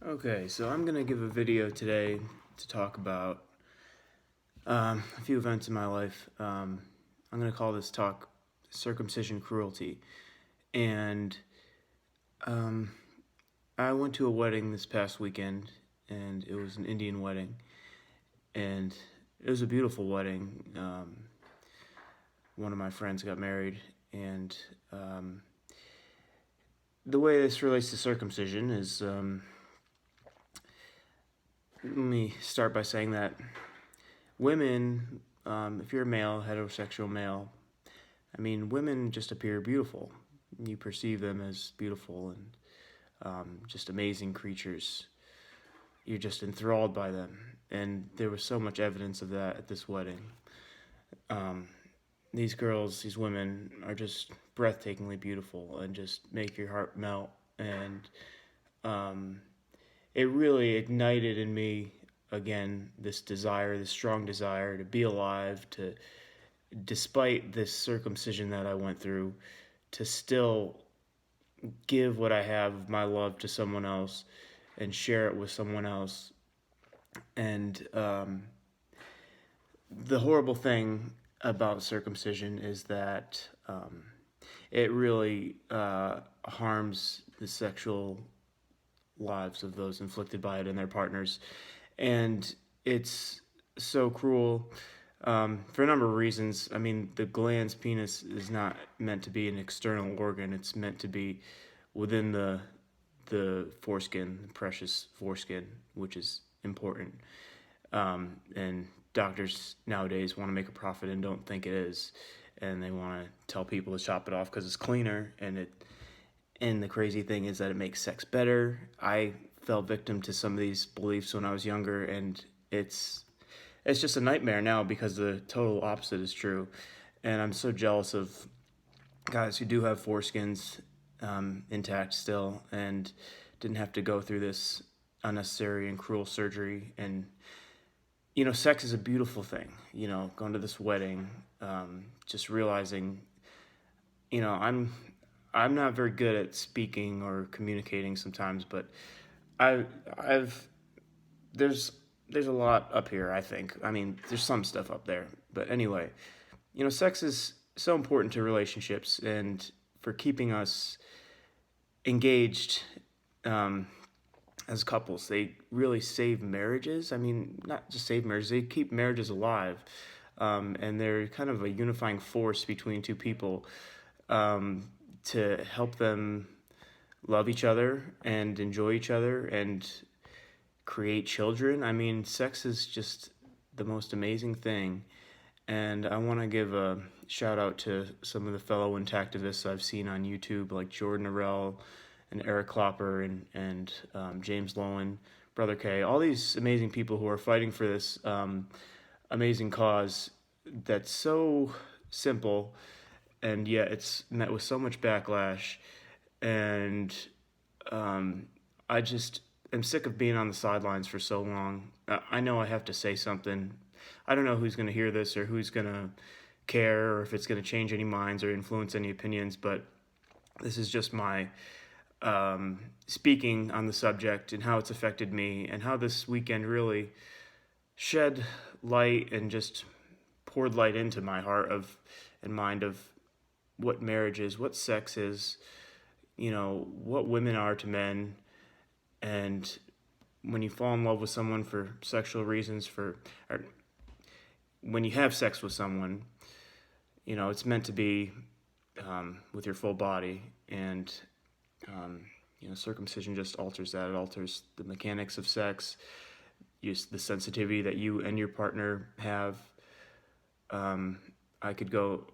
Okay, so I'm going to give a video today to talk about a few events in my life. I'm going to call this talk Circumcision Cruelty. And um, I went to a wedding this past weekend, and it was an Indian wedding. And it was a beautiful wedding. One of my friends got married, and the way this relates to circumcision is let me start by saying that women, if you're a male, heterosexual male, women just appear beautiful. You perceive them as beautiful and just amazing creatures. You're just enthralled by them. And there was so much evidence of that at this wedding. These girls, these women, are just breathtakingly beautiful and just make your heart melt. And it really ignited in me again this desire, this strong desire to be alive, to, despite this circumcision that I went through, to still give what I have, my love, to someone else and share it with someone else. And the horrible thing about circumcision is that it really harms the sexual lives of those inflicted by it and their partners. And it's so cruel for a number of reasons. The glans penis is not meant to be an external organ. It's meant to be within the foreskin, the precious foreskin, which is important. And doctors nowadays want to make a profit and don't think it is. And they want to tell people to chop it off because it's cleaner. And the crazy thing is that it makes sex better. I fell victim to some of these beliefs when I was younger, and it's just a nightmare now because the total opposite is true. And I'm so jealous of guys who do have foreskins intact still and didn't have to go through this unnecessary and cruel surgery. And sex is a beautiful thing. Going to this wedding, just realizing, I'm not very good at speaking or communicating sometimes, but I've there's a lot up here, I think. There's some stuff up there, but anyway, sex is so important to relationships and for keeping us engaged as couples. They really save marriages. Not just save marriages; they keep marriages alive, and they're kind of a unifying force between two people. To help them love each other and enjoy each other and create children. Sex is just the most amazing thing. And I want to give a shout out to some of the fellow Intactivists I've seen on YouTube, like Jordan Arell and Eric Klopper and James Lowen, Brother K, all these amazing people who are fighting for this amazing cause that's so simple, and yet it's met with so much backlash. And I just am sick of being on the sidelines for so long. I know I have to say something. I don't know who's going to hear this or who's going to care or if it's going to change any minds or influence any opinions, but this is just my speaking on the subject and how it's affected me and how this weekend really shed light and just poured light into my heart and mind of what marriage is, what sex is, what women are to men. And when you fall in love with someone for sexual reasons, or when you have sex with someone, it's meant to be with your full body. And circumcision just alters that. It alters the mechanics of sex, the sensitivity that you and your partner have. I could go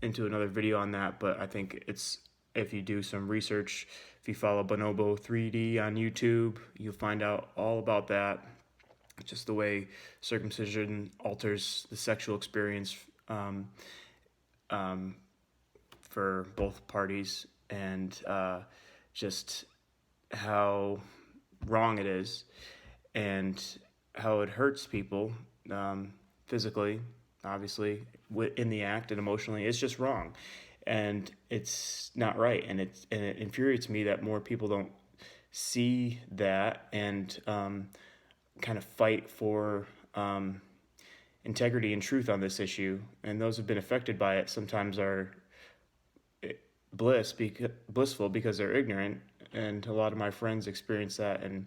into another video on that, but I think if you do some research, if you follow Bonobo 3D on YouTube, you'll find out all about that. Just the way circumcision alters the sexual experience for both parties, and just how wrong it is and how it hurts people physically, obviously, in the act, and emotionally. It's just wrong, and it's not right. And it infuriates me that more people don't see that and kind of fight for integrity and truth on this issue. And those who've been affected by it sometimes are blissful because they're ignorant. And a lot of my friends experience that. And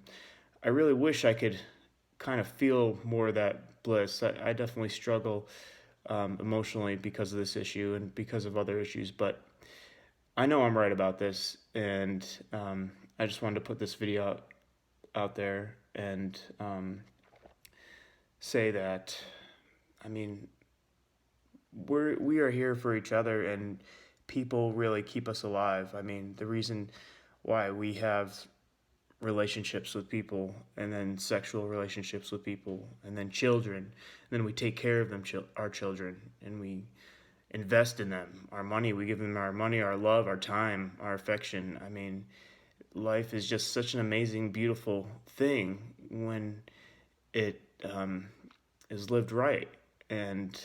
I really wish I could kind of feel more of that bliss. I definitely struggle emotionally because of this issue and because of other issues. But I know I'm right about this. And I just wanted to put this video out there and say that, I mean, we are here for each other, and people really keep us alive. I mean, the reason why we have relationships with people, and then sexual relationships with people, and then children, and then we take care of them, our children, and we invest in them. Our money, we give them our money, our love, our time, our affection. I mean, life is just such an amazing, beautiful thing when it is lived right. And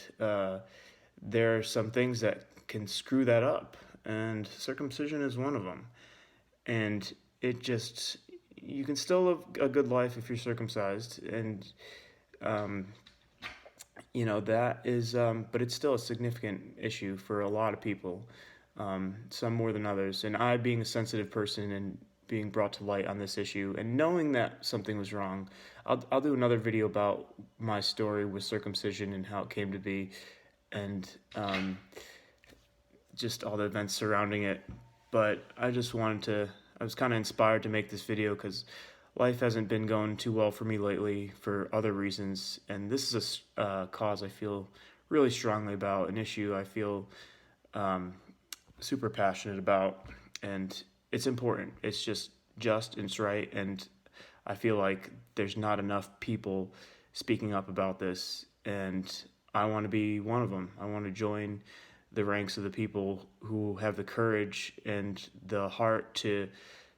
there are some things that can screw that up, and circumcision is one of them. And it just, you can still live a good life if you're circumcised, and you know, that is, but it's still a significant issue for a lot of people, some more than others. And I, being a sensitive person and being brought to light on this issue and knowing that something was wrong, I'll do another video about my story with circumcision and how it came to be, and just all the events surrounding it. But I just wanted to, I was kind of inspired to make this video because life hasn't been going too well for me lately for other reasons, and this is a cause I feel really strongly about, an issue I feel super passionate about, and it's important. It's just and it's right, and I feel like there's not enough people speaking up about this, and I want to be one of them. I want to join the ranks of the people who have the courage and the heart to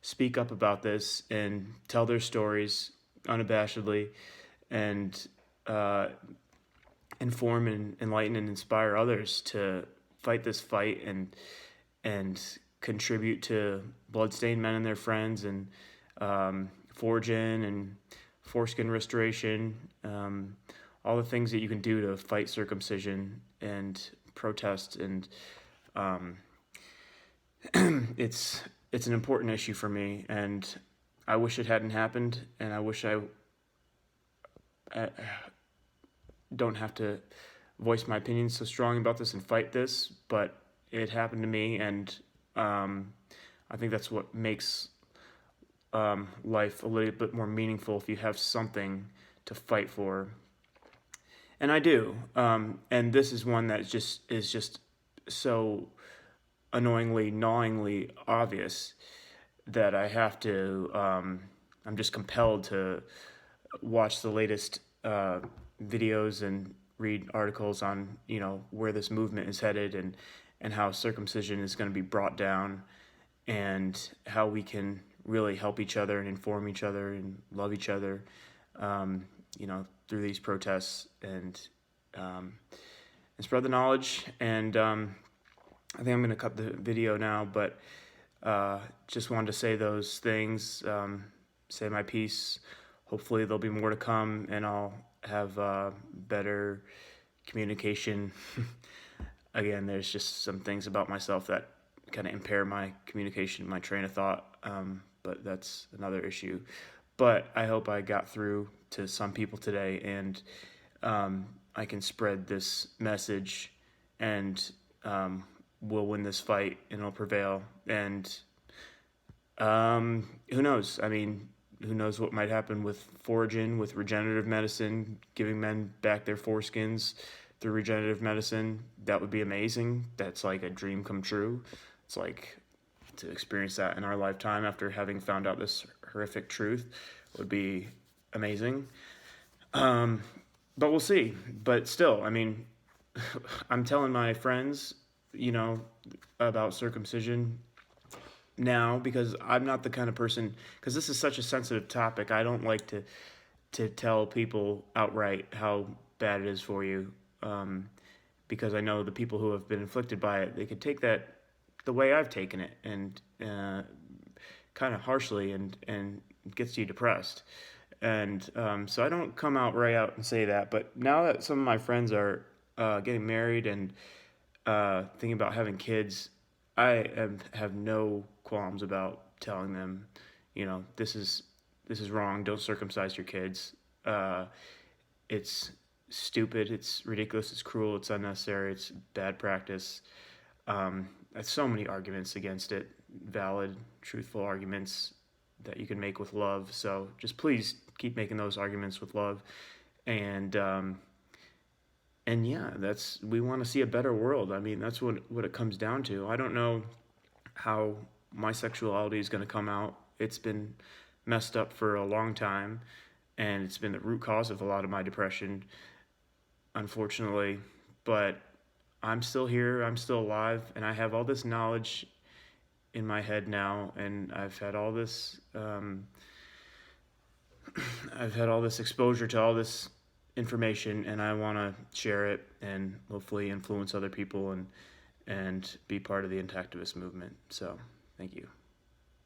speak up about this and tell their stories unabashedly, and inform and enlighten and inspire others to fight this fight and contribute to bloodstained men and their friends, and foraging and foreskin restoration, all the things that you can do to fight circumcision and protest. And it's an important issue for me, and I wish it hadn't happened, and I wish I don't have to voice my opinions so strong about this and fight this, but it happened to me, and I think that's what makes life a little bit more meaningful, if you have something to fight for. And I do, and this is one that is just so annoyingly, gnawingly obvious that I have to, I'm just compelled to watch the latest videos and read articles on, you know, where this movement is headed, and how circumcision is going to be brought down, and how we can really help each other and inform each other and love each other, you know, through these protests, and spread the knowledge. And I think I'm going to cut the video now, but just wanted to say those things, say my piece. Hopefully there'll be more to come, and I'll have better communication. Again, there's just some things about myself that kind of impair my communication, my train of thought, but that's another issue. But I hope I got through to some people today, and I can spread this message, and we'll win this fight, and it'll prevail. And who knows? I mean, who knows what might happen with foraging, with regenerative medicine, giving men back their foreskins through regenerative medicine. That would be amazing. That's like a dream come true. It's like to experience that in our lifetime after having found out this horrific truth would be amazing. But we'll see. But still, I mean, I'm telling my friends, you know, about circumcision now, because I'm not the kind of person, because this is such a sensitive topic, I don't like to tell people outright how bad it is for you, because I know the people who have been inflicted by it, they could take that the way I've taken it, and kind kind of harshly, and gets you depressed. And so I don't come out right out and say that. But now that some of my friends are getting married and thinking about having kids, have no qualms about telling them, this is wrong. Don't circumcise your kids. It's stupid. It's ridiculous. It's cruel. It's unnecessary. It's bad practice. There's so many arguments against it, valid, truthful arguments that you can make with love. So just please keep making those arguments with love, and yeah, we want to see a better world. I mean, that's what it comes down to. I don't know how my sexuality is going to come out. It's been messed up for a long time, and it's been the root cause of a lot of my depression, unfortunately. But I'm still here, I'm still alive, and I have all this knowledge in my head now, and I've had all this exposure to all this information, and I want to share it and hopefully influence other people and be part of the Intactivist movement. So thank you.